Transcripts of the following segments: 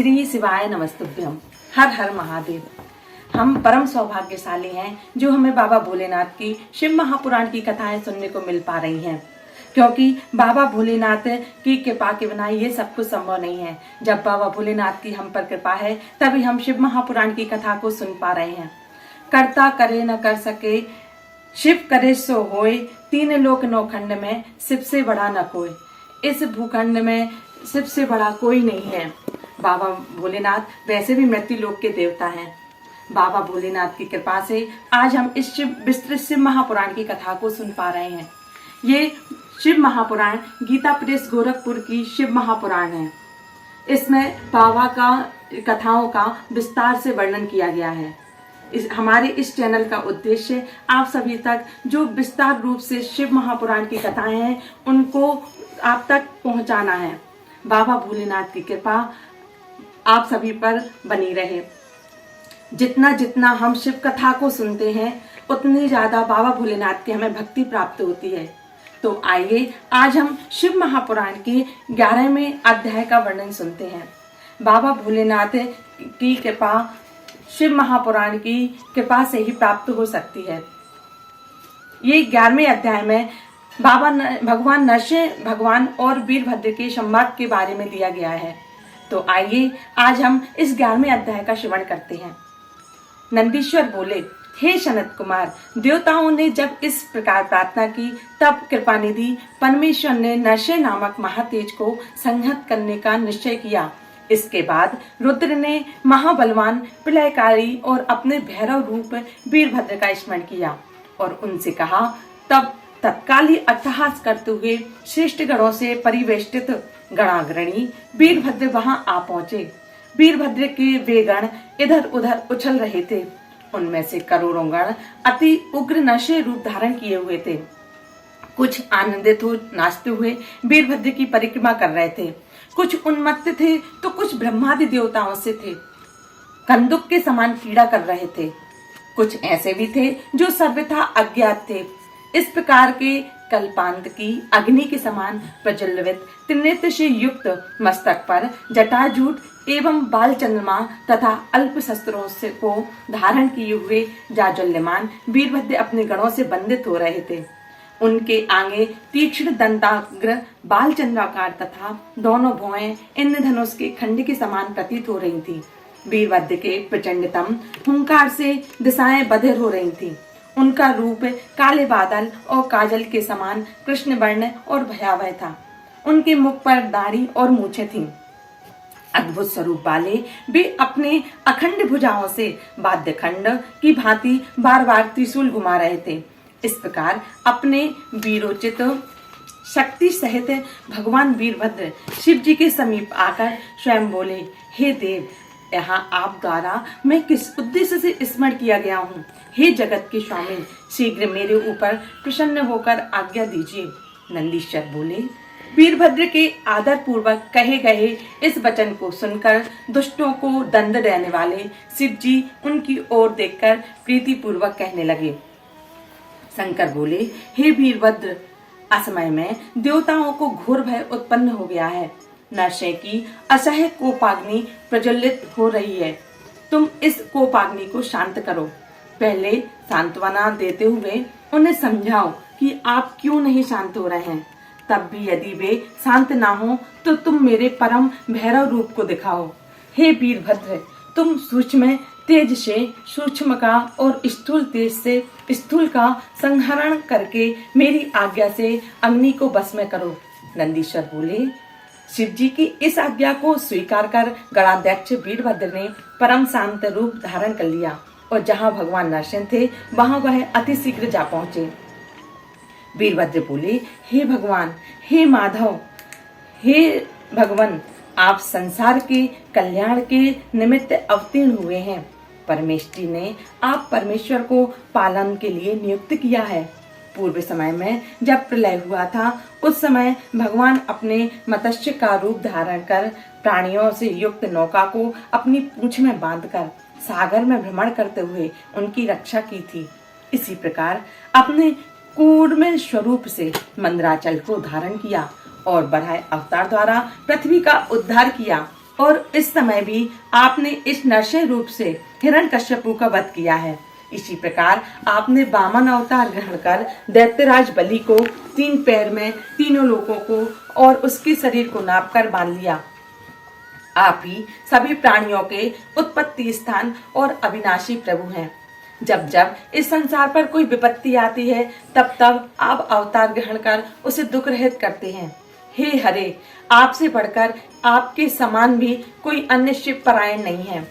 श्री शिवाय नमस्तुभ्यम। हर हर महादेव। हम परम सौभाग्यशाली हैं जो हमें बाबा भोलेनाथ की शिव महापुराण की कथाएं सुनने को मिल पा रही हैं, क्योंकि बाबा भोलेनाथ की कृपा के बिना ये सब कुछ संभव नहीं है। जब बाबा भोलेनाथ की हम पर कृपा है तभी हम शिव महापुराण की कथा को सुन पा रहे हैं। करता करे न कर सके, शिव करे सो होए, तीन लोक नौखंड में शिव से बड़ा न कोई। इस भूखंड में शिव से बड़ा कोई नहीं है। बाबा भोलेनाथ वैसे भी मृत्यु लोक के देवता हैं। बाबा भोलेनाथ की कृपा से आज हम इस विस्तृत शिव महापुराण की कथा को सुन पा रहे हैं। ये शिव महापुराण गीता प्रेस गोरखपुर की शिव महापुराण है। इसमें बाबा का कथाओं का विस्तार से वर्णन किया गया है। हमारे इस चैनल का उद्देश्य आप सभी तक जो विस्तार रूप से शिव महापुराण की कथाएं हैं उनको आप तक पहुंचाना है। बाबा भोलेनाथ की कृपा आप सभी पर बनी रहे। जितना जितना हम शिव कथा को सुनते हैं उतनी ज्यादा बाबा भोलेनाथ की हमें भक्ति प्राप्त होती है। तो आइए आज हम शिव महापुराण के 11वें अध्याय का वर्णन सुनते हैं। बाबा भोलेनाथ की कृपा शिव महापुराण की कृपा से ही प्राप्त हो सकती है। ये 11वें अध्याय में भगवान नरसिंह भगवान और वीरभद्र के संवाद के बारे में दिया गया है। तो आइए आज हम इस 11वें अध्याय का श्रवण करते हैं। नंदीश्वर बोले, हे सनत कुमार, देवताओं ने जब इस प्रकार प्रार्थना की तब कृपानिधि परमेश्वर ने नरसिंह नामक महातेज को संहत करने का निश्चय किया। इसके बाद रुद्र ने महाबलवान प्रलयकारी और अपने भैरव रूप वीरभद्र का स्मरण किया और उनसे कहा। तब तत्काली अट्टहास करते हुए श्रेष्ठ गणों से परिवेष्टित गणाग्रणी वीरभद्र वहां आ पहुंचे। वीरभद्र के वे गण इधर उधर उछल रहे थे। उनमें से करोड़ों गण अति उग्र नशे रूप धारण किए हुए थे। कुछ आनंदित हो नाचते हुए वीरभद्र की परिक्रमा कर रहे थे। कुछ उन्मत्त थे तो कुछ ब्रह्मादि देवताओं से थे, कंदुक के समान पीड़ा कर रहे थे। कुछ ऐसे भी थे जो सर्वथा अज्ञात थे। इस प्रकार के कल्पांत की अग्नि के समान प्रज्वलित त्रिनेत्र से युक्त मस्तक पर जटाजूट एवं बाल चंद्रमा तथा अल्प शस्त्रों से को धारण किए हुए जाज्वल्यमान वीरभद्र अपने गणों से बंधित हो रहे थे। उनके आगे तीक्ष्ण दंताग्र बाल चंद्राकार तथा दोनों भौएं इंद्रधनुष के खंड के समान प्रतीत हो रही थी। वीरभद्र के प्रचंडतम हुंकार से दिशाएं बधिर हो रही थी। उनका रूप काले बादल और काजल के समान कृष्ण वर्ण और भयावह था। उनके मुख पर दाढ़ी और मूछें थीं। अद्भुत स्वरूप वाले वे अपने अखंड भुजाओं से वाद्यखंड की भांति बार बार त्रिशूल घुमा रहे थे। इस प्रकार अपने वीरोचित शक्ति सहित भगवान वीरभद्र शिव जी के समीप आकर स्वयं बोले, हे देव, यहाँ आप द्वारा मैं किस उद्देश्य से स्मरण किया गया हूँ। हे जगत के स्वामी, शीघ्र मेरे ऊपर प्रसन्न होकर आज्ञा दीजिए। नंदीश्वर बोले, वीरभद्र के आदर पूर्वक कहे गए इस वचन को सुनकर दुष्टों को दंड देने वाले शिव जी उनकी ओर देखकर प्रीति पूर्वक कहने लगे। शंकर बोले, हे वीरभद्र, असमय में देवताओं को घोर भय उत्पन्न हो गया है। नरसिंह की असह्य कोपाग्नि प्रज्वलित हो रही है। तुम इस कोपाग्नि को शांत करो। पहले सांत्वना देते हुए उन्हें समझाओ कि आप क्यों नहीं शांत हो रहे हैं। तब भी यदि वे शांत ना हो तो तुम मेरे परम भैरव रूप को दिखाओ। हे वीरभद्र, तुम सूक्ष्म तेज से सूक्ष्म का और स्थूल तेज से स्थूल का संहरण करके मेरी आज्ञा से अग्नि को बस में करो। नंदीश्वर बोले, शिव जी की इस आज्ञा को स्वीकार कर गणाध्यक्ष वीरभद्र ने परम शांत रूप धारण कर लिया और जहाँ भगवान नरसिंह थे वहाँ वह अति शीघ्र जा पहुंचे। वीरभद्र बोले, हे भगवान, हे माधव, हे भगवान, आप संसार के कल्याण के निमित्त अवतीर्ण हुए हैं। परमेष्ठी ने आप परमेश्वर को पालन के लिए नियुक्त किया है। पूर्व समय में जब प्रलय हुआ था उस समय भगवान अपने मत्स्य का रूप धारण कर प्राणियों से युक्त नौका को अपनी पूंछ में बांधकर सागर में भ्रमण करते हुए उनकी रक्षा की थी। इसी प्रकार अपने कूर्म स्वरूप से मंदराचल को धारण किया और बढ़ाए अवतार द्वारा पृथ्वी का उद्धार किया और इस समय भी आपने इस नरसिंह रूप से हिरण्यकश्यपु का वध किया है। इसी प्रकार आपने वामन अवतार ग्रहण कर दैत्यराज बलि को 3 पैर में तीनों लोगों को और उसके शरीर को नापकर बांध लिया। आप ही सभी प्राणियों के उत्पत्ति स्थान और अविनाशी प्रभु हैं। जब जब इस संसार पर कोई विपत्ति आती है तब तब आप अवतार ग्रहण कर उसे दुख रहित करते हैं। हे हरे, आपसे बढ़कर आपके समान भी कोई अन्य शिव परायण नहीं है।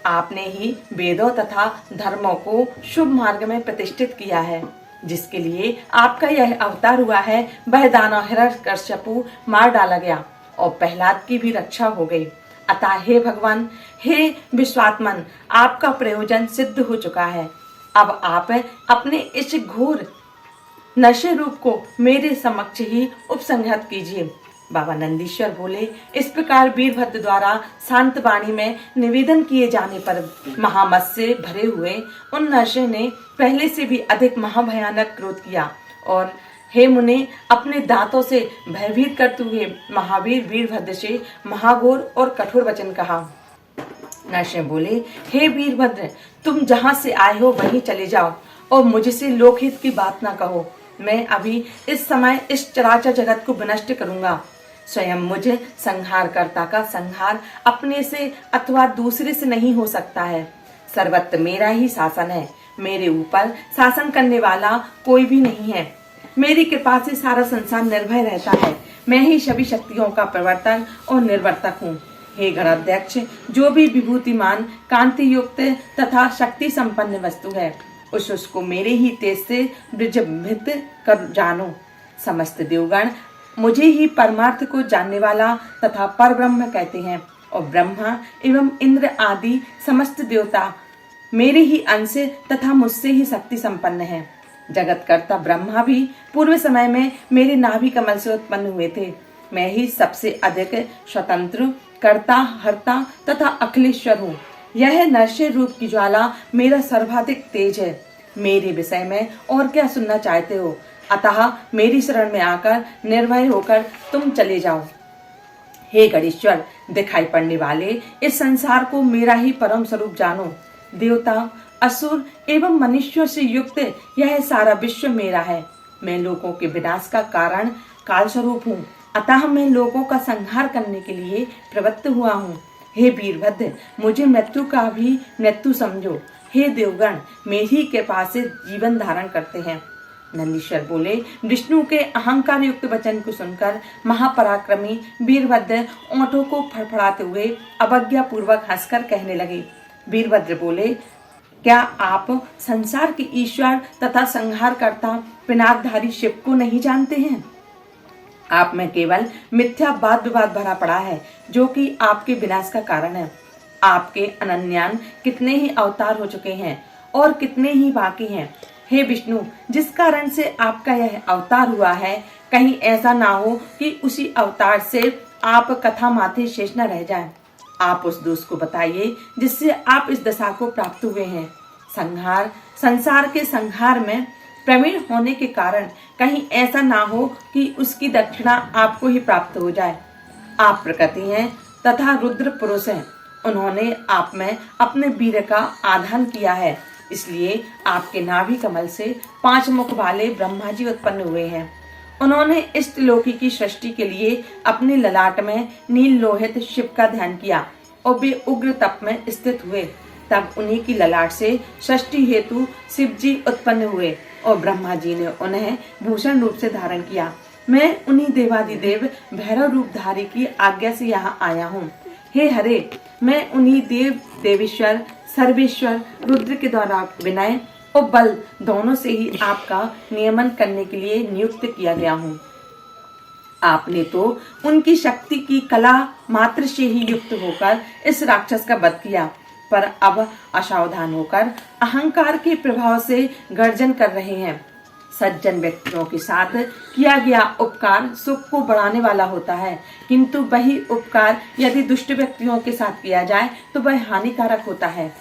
आपने ही वेदों तथा धर्मों को शुभ मार्ग में प्रतिष्ठित किया है। जिसके लिए आपका यह अवतार हुआ है वह दानव हिरण्यकश्यपु मार डाला गया और प्रहलाद की भी रक्षा हो गई। अतः हे भगवान, हे विश्वात्मन, आपका प्रयोजन सिद्ध हो चुका है। अब आप अपने इस घोर नशे रूप को मेरे समक्ष ही उपसंहत कीजिए। बाबा नंदीश्वर बोले, इस प्रकार वीरभद्र द्वारा शांत वाणी में निवेदन किए जाने पर महामत से भरे हुए उन नशे ने पहले से भी अधिक महाभयानक क्रोध किया और हे मुने, अपने दांतों से भयभीत करते हुए महावीर वीरभद्र से महाघोर और कठोर वचन कहा। नरसिंह बोले, हे वीरभद्र, तुम जहां से आए हो वहीं चले जाओ और मुझसे लोकहित की बात ना कहो। मैं अभी इस समय इस चराचर जगत को विनष्ट करूंगा। स्वयं मुझ संहारकर्ता का संहार अपने से अथवा दूसरे से नहीं हो सकता है। सर्वत्र मेरा ही शासन है। मेरे ऊपर शासन करने वाला कोई भी नहीं है। मेरी कृपा से सारा संसार निर्भय रहता है। मैं ही सभी शक्तियों का प्रवर्तक और निर्वर्तक हूँ। हे गणाध्यक्ष, जो भी विभूतिमान, कांति युक्त तथा शक्ति संपन्न वस्तु है उसको मेरे ही तेज से विजृंभित कर जानो। समस्त देवगण मुझे ही परमार्थ को जानने वाला तथा परब्रह्म कहते हैं और ब्रह्मा एवं इंद्र आदि समस्त देवता मेरे ही अंश तथा मुझसे ही शक्ति संपन्न है। जगत कर्ता ब्रह्मा भी पूर्व समय में मेरे नाभि कमल से उत्पन्न हुए थे। मैं ही सबसे अधिक स्वतंत्र, कर्ता, हर्ता तथा अखिलेश्वर हूँ। यह नरसिंह रूप की ज्वाला मेरा सर्वाधिक तेज है। मेरे विषय में और क्या सुनना चाहते हो? अतः मेरी शरण में आकर निर्भय होकर तुम चले जाओ। हे गणेश्वर, दिखाई पड़ने वाले इस संसार को मेरा ही परम स्वरूप जानो। देवता, असुर एवं मनुष्यों से युक्त यह सारा विश्व मेरा है। मैं लोगों के विनाश का कारण काल स्वरूप हूँ। अतः मैं लोगों का संहार करने के लिए प्रवृत्त हुआ हूँ। हे वीरभद्र, मुझे मृत्यु का भी मृत्यु समझो। हे देवगण, मेरी कृपा से जीवन धारण करते हैं। नंदीश्वर बोले, विष्णु के अहंकार युक्त वचन को सुनकर महापराक्रमी वीरभद्र ओंठों को फड़फड़ाते हुए अवज्ञा पूर्वक हंसकर कहने लगे। वीरभद्र बोले, क्या आप संसार के ईश्वर तथा संहारकर्ता पिनाकधारी शिव को नहीं जानते हैं? आप में केवल मिथ्या वाद विवाद भरा पड़ा है जो कि आपके विनाश का कारण है। आपके अनन्यान कितने ही अवतार हो चुके हैं और कितने ही बाकी हैं। हे विष्णु, जिस कारण से आपका यह अवतार हुआ है, कहीं ऐसा ना हो कि उसी अवतार से आप कथा माथे शेष न रह जाएं। आप उस दोष को बताइए जिससे आप इस दशा को प्राप्त हुए हैं। संसार के संहार में प्रवीण होने के कारण कहीं ऐसा ना हो कि उसकी दक्षिणा आपको ही प्राप्त हो जाए। आप प्रकृति हैं तथा रुद्र पुरुष हैं। उन्होंने आप में अपने वीर का आधान किया है, इसलिए आपके नाभि कमल से 5 मुख वाले ब्रह्मा जी उत्पन्न हुए हैं। उन्होंने इस त्रिलोकी की सृष्टि के लिए अपने ललाट में नील लोहित शिव का ध्यान किया और वे उग्र तप में स्थित हुए। तब उन्हीं की ललाट से सृष्टि हेतु शिव जी उत्पन्न हुए और ब्रह्मा जी ने उन्हें भूषण रूप से धारण किया। मैं उन्हीं देवादिदेव भैरव रूपधारी की आज्ञा से यहाँ आया हूँ। हे हरे, मैं उन्हीं देव देवेश्वर सर्वेश्वर रुद्र के द्वारा विनय और बल दोनों से ही आपका नियमन करने के लिए नियुक्त किया गया हूँ। आपने तो उनकी शक्ति की कला मात्र से ही युक्त होकर इस राक्षस का वध किया, पर अब असावधान होकर अहंकार के प्रभाव से गर्जन कर रहे हैं। सज्जन व्यक्तियों के साथ किया गया उपकार सुख को बढ़ाने वाला होता है, किंतु वही उपकार यदि दुष्ट व्यक्तियों के साथ किया जाए तो वह हानिकारक होता है।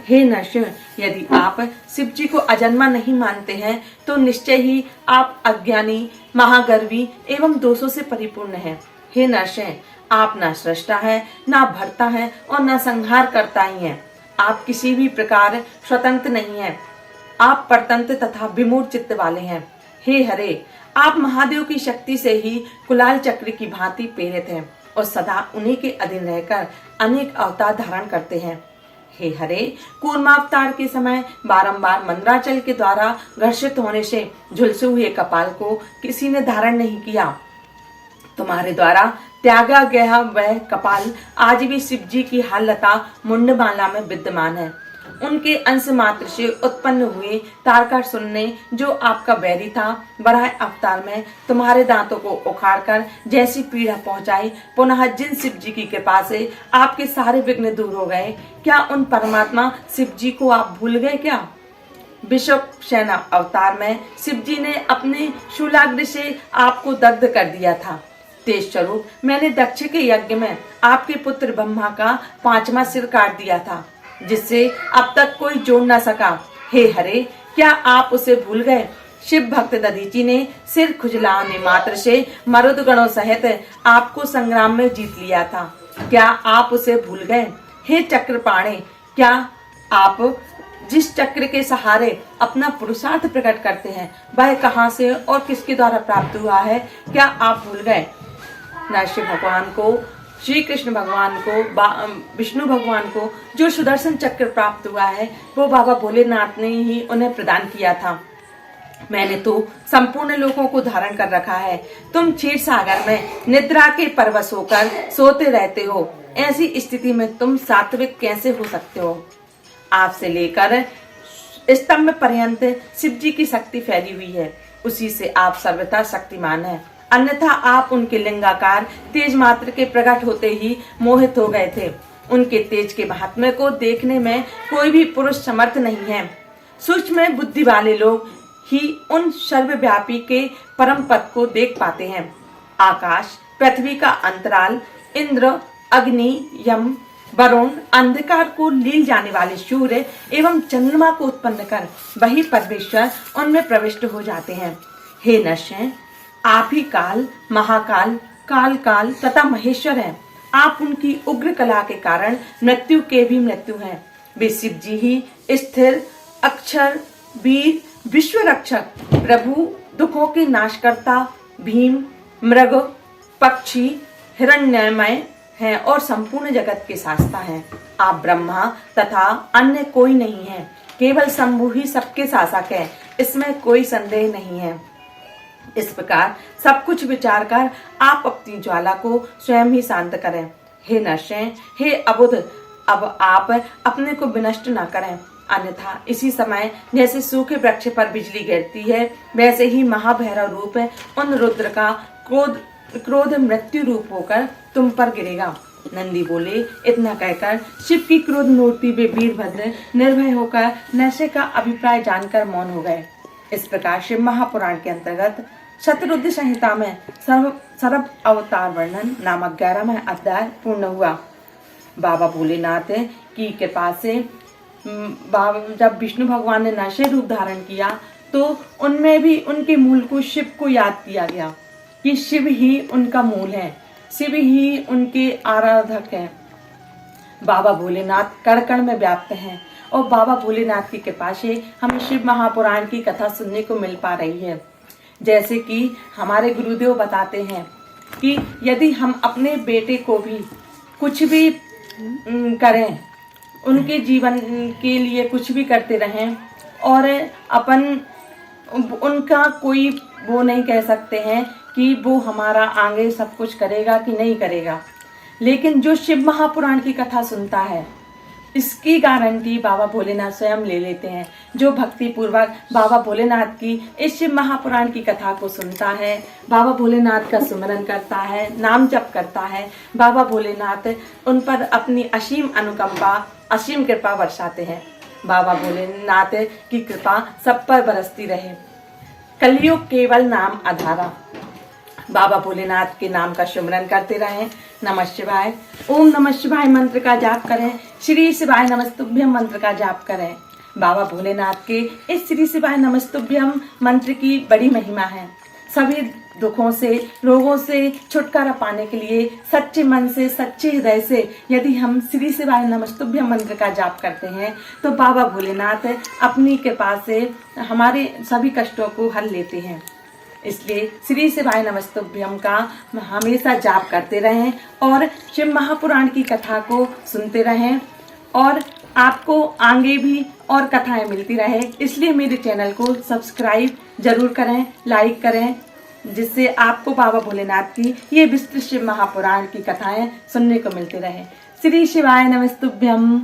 हे नरसिंह, यदि आप शिव जी को अजन्मा नहीं मानते हैं तो निश्चय ही आप अज्ञानी, महागर्वी एवं दोषों से परिपूर्ण हैं। हे नरसिंह, आप ना सृष्टा है, ना भरता है और ना संहार करता ही है। आप किसी भी प्रकार स्वतंत्र नहीं है। आप परतंत्र तथा विमूढ़ चित्त वाले हैं। हे हरे, आप महादेव की शक्ति से ही कुलाल चक्र की भांति प्रेरित हैं और सदा उन्हीं के अधीन रहकर अनेक अवतार धारण करते हैं। हे हरे, कूर्मावतार के समय बारंबार मंदराचल के द्वारा घर्षित होने से झुलसे हुए कपाल को किसी ने धारण नहीं किया। तुम्हारे द्वारा त्यागा गया वह कपाल आज भी शिव जी की हालता मुंडमाला में विद्यमान है। उनके अंश मात्र से उत्पन्न हुए तारकासुर ने, जो आपका बैरी था, बराह अवतार में तुम्हारे दांतों को उखाड़कर जैसी पीड़ा पहुंचाई, पुनः जिन शिव जी की कृपा से आपके सारे विघ्न दूर हो गए, क्या उन परमात्मा शिव जी को आप भूल गए क्या? विश्व सेना अवतार में शिव जी ने अपने शूलाग्र से आपको दग्ध कर दिया था। तेज स्वरूप मैंने दक्ष के यज्ञ में आपके पुत्र ब्रह्मा का 5वां सिर काट दिया था, जिससे अब तक कोई जोड़ न सका। हे हरे, क्या आप उसे भूल गए? शिव भक्त दधीची ने सिर खुजलाने मात्र से मरुद गणों सहित आपको संग्राम में जीत लिया था। क्या आप उसे भूल गए? हे चक्रपाणे, क्या आप जिस चक्र के सहारे अपना पुरुषार्थ प्रकट करते हैं, वह कहां से और किसके द्वारा प्राप्त हुआ है? क्या आप भूल गए? नरसिंह भगवान को, श्री कृष्ण भगवान को, विष्णु भगवान को जो सुदर्शन चक्र प्राप्त हुआ है, वो बाबा भोलेनाथ ने ही उन्हें प्रदान किया था। मैंने तो संपूर्ण लोगों को धारण कर रखा है। तुम क्षीर सागर में निद्रा के परवश होकर सोते रहते हो। ऐसी स्थिति में तुम सात्विक कैसे हो सकते हो? आपसे लेकर स्तंभ पर्यंत शिव जी की शक्ति फैली हुई है। उसी से आप सर्वथा शक्तिमान हैं। अन्यथा आप उनके लिंगाकार तेज मात्र के प्रकट होते ही मोहित हो गए थे। उनके तेज के महात्म्य को देखने में कोई भी पुरुष समर्थ नहीं है। सूक्ष्म बुद्धि वाले लोग ही उन सर्वव्यापी के परम पद को देख पाते हैं। आकाश, पृथ्वी का अंतराल, इंद्र, अग्नि, यम, वरुण, अंधकार को लील जाने वाले सूर्य एवं चंद्रमा को उत्पन्न कर वही परमेश्वर उनमें प्रविष्ट हो जाते हैं। हे नरसिंह, आप ही काल, महाकाल, काल काल तथा महेश्वर हैं। आप उनकी उग्र कला के कारण मृत्यु के भी मृत्यु हैं। वे शिव जी ही स्थिर, अक्षर, वीर, विश्व रक्षक, प्रभु, दुखों के नाशकर्ता, भीम, मृग, पक्षी, हिरण्यमय हैं और संपूर्ण जगत के शास्ता हैं। आप ब्रह्मा तथा अन्य कोई नहीं है। केवल शंभु ही सबके शासक है, इसमें कोई संदेह नहीं है। इस प्रकार सब कुछ विचार कर आप अपनी ज्वाला को स्वयं ही शांत करें। हे नरसिंह, हे अबुध, अब आप अपने को विनष्ट न करें, अन्यथा इसी समय जैसे सूखे वृक्ष पर बिजली गिरती है, वैसे ही महाभैरव रूप उन रुद्र का क्रोध मृत्यु रूप होकर तुम पर गिरेगा। नंदी बोले। इतना कहकर शिव की क्रोध मूर्ति वे वीरभद्र निर्भय होकर नरसिंह का अभिप्राय जानकर मौन हो गए। इस प्रकार शिव महापुराण के अंतर्गत शतरुद्र संहिता में सर्व अवतार वर्णन नामक 11वां अध्याय पूर्ण हुआ। बाबा भोलेनाथ की कृपा से जब विष्णु भगवान ने नरसिंह रूप धारण किया तो उनमें भी उनके मूल को शिव को याद किया गया कि शिव ही उनका मूल है, शिव ही उनके आराधक हैं। बाबा भोलेनाथ कण कण में व्याप्त हैं और बाबा भोलेनाथ की कृपा से हमें शिव महापुराण की कथा सुनने को मिल पा रही है। जैसे कि हमारे गुरुदेव बताते हैं कि यदि हम अपने बेटे को भी कुछ भी करें, उनके जीवन के लिए कुछ भी करते रहें और अपन उनका कोई वो नहीं कह सकते हैं कि वो हमारा आगे सब कुछ करेगा कि नहीं करेगा, लेकिन जो शिव महापुराण की कथा सुनता है इसकी गारंटी बाबा भोलेनाथ स्वयं ले लेते हैं। जो भक्ति पूर्वक बाबा भोलेनाथ की इस शिव महापुराण की कथा को सुनता है, बाबा भोलेनाथ का सुमिरन करता है, नाम जप करता है, बाबा भोलेनाथ उन पर अपनी असीम अनुकंपा, असीम कृपा बरसाते हैं। बाबा भोलेनाथ की कृपा सब पर बरसती रहे। कलयुग केवल नाम आधारा। बाबा भोलेनाथ के नाम का सुमिरन करते रहें। नमः शिवाय, ओम नमः शिवाय मंत्र का जाप करें। श्री शिवाय नमस्तुभ्यम मंत्र का जाप करें। बाबा भोलेनाथ के इस श्री शिवाय नमस्तुभ्यम मंत्र की बड़ी महिमा है। सभी दुखों से, रोगों से छुटकारा पाने के लिए सच्चे मन से, सच्चे हृदय से यदि हम श्री शिवाय नमस्तुभ्यम मंत्र का जाप करते हैं तो बाबा भोलेनाथ अपनी कृपा से हमारे सभी कष्टों को हल लेते हैं। इसलिए श्री शिवाय नमस्तुभ्यम का हमेशा जाप करते रहें और शिव महापुराण की कथा को सुनते रहें और आपको आगे भी और कथाएं मिलती रहे। इसलिए मेरे चैनल को सब्सक्राइब जरूर करें, लाइक करें, जिससे आपको बाबा भोलेनाथ की ये विस्तृत शिव महापुराण की कथाएं सुनने को मिलती रहे। श्री शिवाय नमस्तुभ्यम।